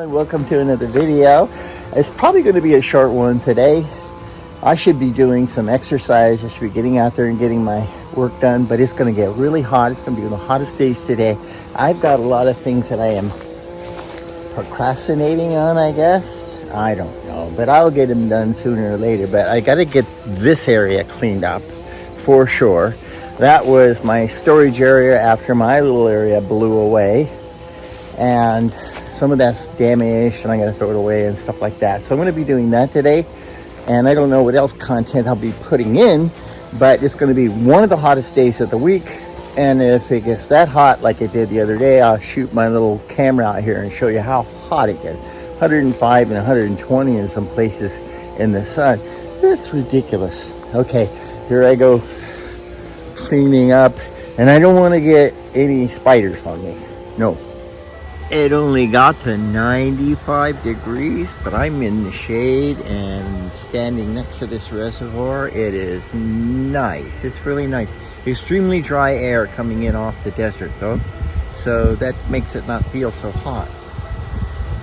everyone, welcome to another video. It's probably going to be a short one today. I should be doing some exercise. I should be getting out there and getting my work done, but it's going to get really hot. It's going to be one of the hottest days today. I've got a lot of things that I am procrastinating on, I guess. I don't know, but I'll get them done sooner or later. But I got to get this area cleaned up for sure. That was my storage area after my little area blew away, and some of that's damaged and I gotta throw it away and stuff like that. So I'm gonna be doing that today, and I don't know what else content I'll be putting in, but it's gonna be one of the hottest days of the week. And if it gets that hot like it did the other day, I'll shoot my little camera out here and show you how hot it gets. 105 and 120 in some places in the sun. It's ridiculous. Okay, here I go cleaning up, and I don't want to get any spiders on me. No. It only got to 95 degrees, but I'm in the shade and standing next to this reservoir. It is nice. It's really nice. Extremely dry air coming in off the desert though, so that makes it not feel so hot.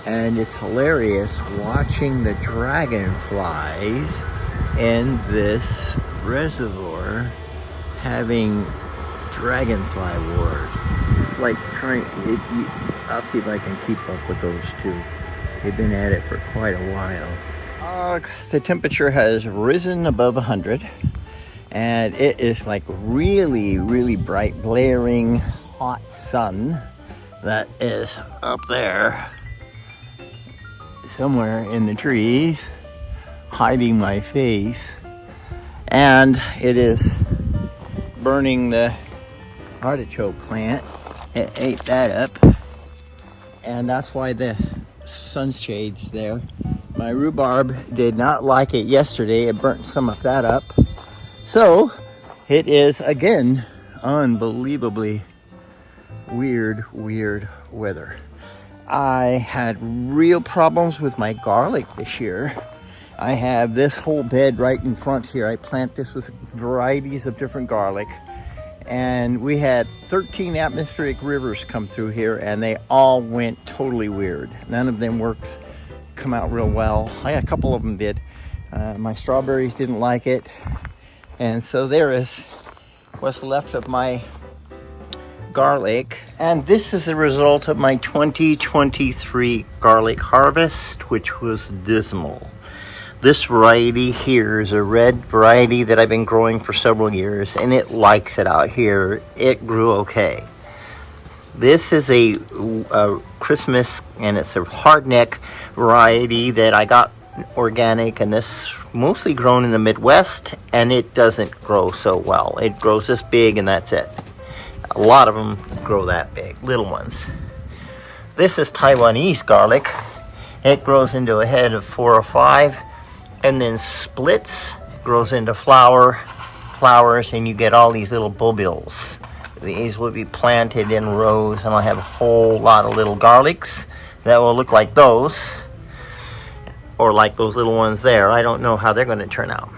And it's hilarious watching the dragonflies in this reservoir having dragonfly wars. It's like trying I'll see if I can keep up with those two. They've been at it for quite a while. The temperature has risen above 100, and it is like really, really bright, blaring, hot sun that is up there somewhere in the trees, hiding my face, and it is burning the artichoke plant. It ate that up, and that's why the sunshade's there. My rhubarb did not like it yesterday. It burnt some of that up. So it is again unbelievably weird weather. I had real problems with my garlic this year. I have this whole bed right in front here. I plant this with varieties of different garlic, and we had 13 atmospheric rivers come through here, and they all went totally weird. None of them come out real well. A couple of them did. My strawberries didn't like it, and so there is what's left of my garlic. And this is a result of my 2023 garlic harvest, which was dismal. This variety here is a red variety that I've been growing for several years, and it likes it out here. It grew okay. This is a Christmas, and it's a hardneck variety that I got organic, and this mostly grown in the Midwest, and it doesn't grow so well. It grows this big, and that's it. A lot of them grow that big, little ones. This is Taiwanese garlic. It grows into a head of 4 or 5. And then splits, grows into flowers, and you get all these little bulbils. These will be planted in rows, and I'll have a whole lot of little garlics that will look like those, or like those little ones there. I don't know how they're going to turn out.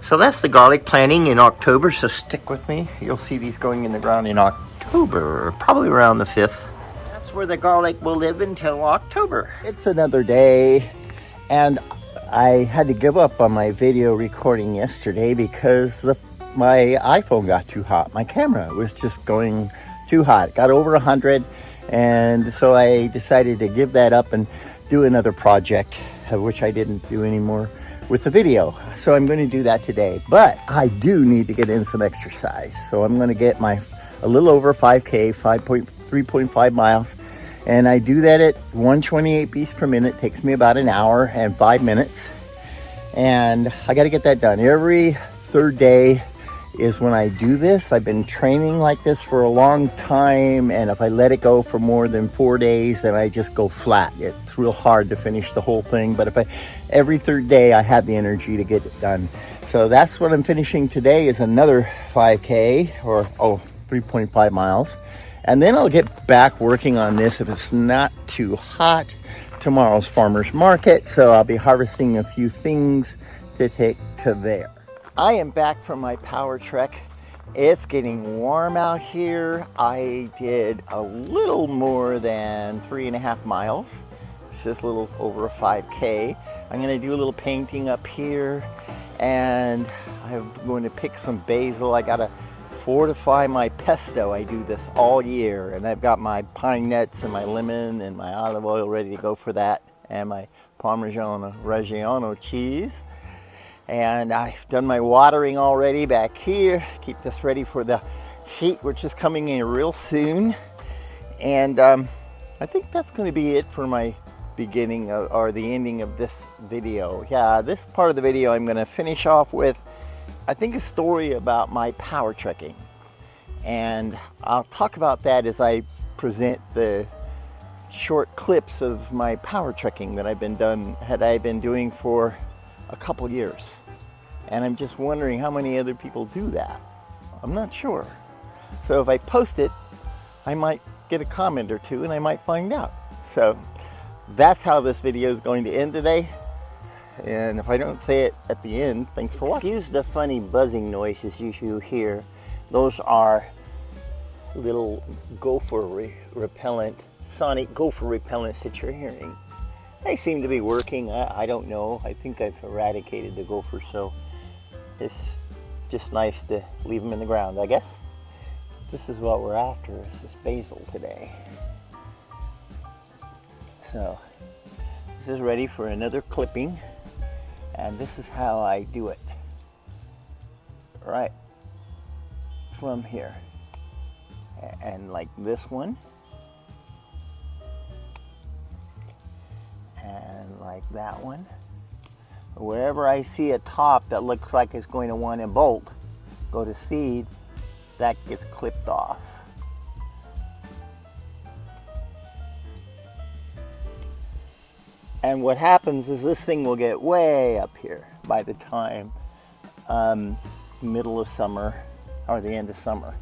So that's the garlic planting in October, so stick with me. You'll see these going in the ground in October, probably around the 5th. That's where the garlic will live until October. It's another day, and I had to give up on my video recording yesterday because my iPhone got too hot. My camera was just going too hot. It got over 100, and so I decided to give that up and do another project, which I didn't do anymore with the video. So I'm going to do that today. But I do need to get in some exercise. So I'm going to get a little over 5K, 3.5 miles. And I do that at 128 beats per minute. It takes me about an hour and 5 minutes. And I got to get that done. Every third day is when I do this. I've been training like this for a long time. And if I let it go for more than 4 days, then I just go flat. It's real hard to finish the whole thing. But every third day, I have the energy to get it done. So that's what I'm finishing today, is another 5K or 3.5 miles. And then I'll get back working on this if it's not too hot. Tomorrow's farmer's market, so I'll be harvesting a few things to take to there. I am back from my power trek. It's getting warm out here. I did a little more than 3.5 miles. It's just a little over a 5K. I'm gonna do a little painting up here, and I'm going to pick some basil. I gotta fortify my pesto. I do this all year, and I've got my pine nuts and my lemon and my olive oil ready to go for that, and my Parmigiano Reggiano cheese. And I've done my watering already back here. Keep this ready for the heat, which is coming in real soon. And I think that's going to be it for my beginning or the ending of this video. Yeah, this part of the video I'm going to finish off with, I think, a story about my power trekking. And I'll talk about that as I present the short clips of my power trekking that I've been doing for a couple years. And I'm just wondering how many other people do that. I'm not sure. So if I post it, I might get a comment or two and I might find out. So that's how this video is going to end today. And if I don't say it at the end, thanks for watching. Excuse the funny buzzing noises you hear. Those are little gopher repellent, sonic gopher repellents that you're hearing. They seem to be working. I don't know. I think I've eradicated the gophers, so it's just nice to leave them in the ground, I guess. This is what we're after, is this basil today. So this is ready for another clipping, and this is how I do it. Right from here. And like this one. And like that one. Wherever I see a top that looks like it's going to want to bolt, go to seed, that gets clipped off. And what happens is this thing will get way up here by the time middle of summer or the end of summer.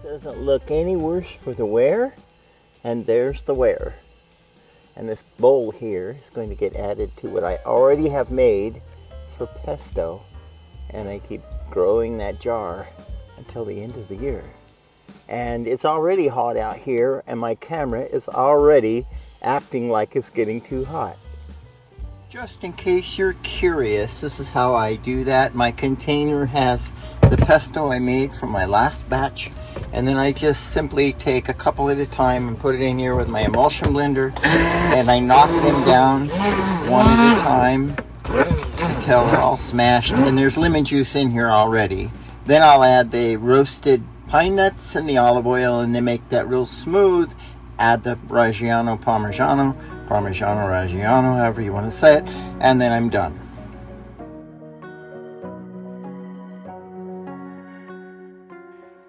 Doesn't look any worse for the wear, and there's the wear. And this bowl here is going to get added to what I already have made for pesto, and I keep growing that jar until the end of the year. And it's already hot out here, and my camera is already acting like it's getting too hot. Just in case you're curious, this is how I do that. My container has the pesto I made from my last batch, and then I just simply take a couple at a time and put it in here with my emulsion blender, and I knock them down one at a time until they're all smashed. And there's lemon juice in here already. Then I'll add the roasted pine nuts and the olive oil, and they make that real smooth. Add the Parmigiano Reggiano, however you want to say it, and then I'm done.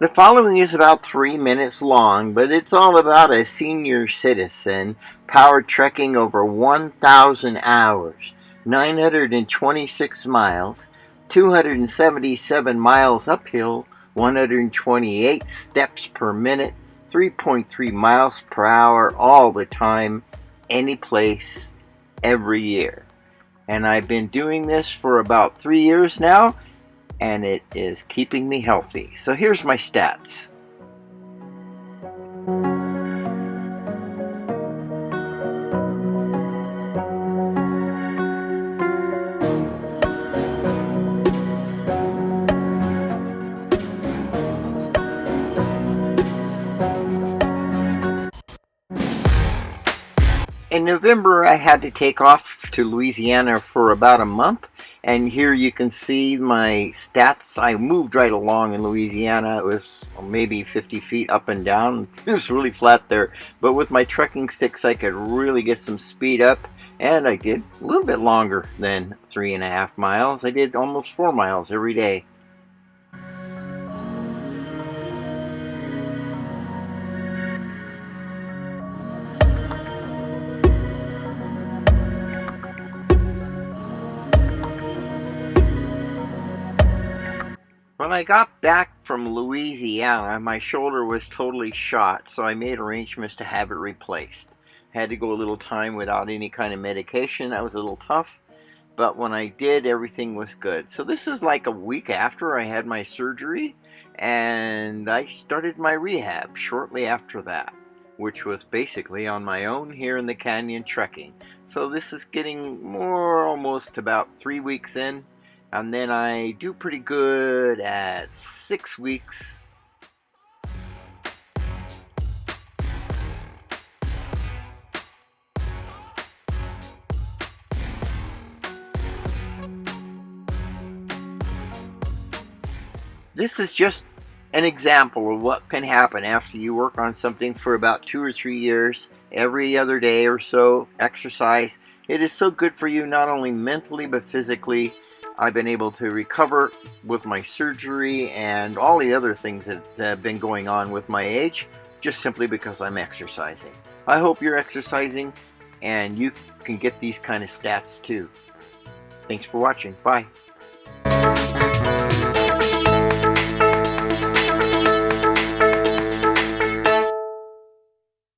The following is about 3 minutes long, but it's all about a senior citizen power trekking over 1,000 hours, 926 miles, 277 miles uphill, 128 steps per minute, 3.3 miles per hour all the time, any place, every year. And I've been doing this for about 3 years now, and it is keeping me healthy. So here's my stats. In November, I had to take off to Louisiana for about a month, and here you can see my stats. I moved right along in Louisiana. It was maybe 50 feet up and down. It was really flat there, but with my trekking sticks, I could really get some speed up, and I did a little bit longer than 3.5 miles. I did almost 4 miles every day. When I got back from Louisiana, my shoulder was totally shot, so I made arrangements to have it replaced. Had to go a little time without any kind of medication. That was a little tough, but when I did, everything was good. So this is like a week after I had my surgery, and I started my rehab shortly after that. which was basically on my own here in the canyon trekking. So this is getting more almost about 3 weeks in, and then I do pretty good at 6 weeks. This is just an example of what can happen after you work on something for about 2 or 3 years, every other day or so, exercise. It is so good for you, not only mentally but physically. I've been able to recover with my surgery and all the other things that have been going on with my age, just simply because I'm exercising. I hope you're exercising and you can get these kind of stats too. Thanks for watching. Bye.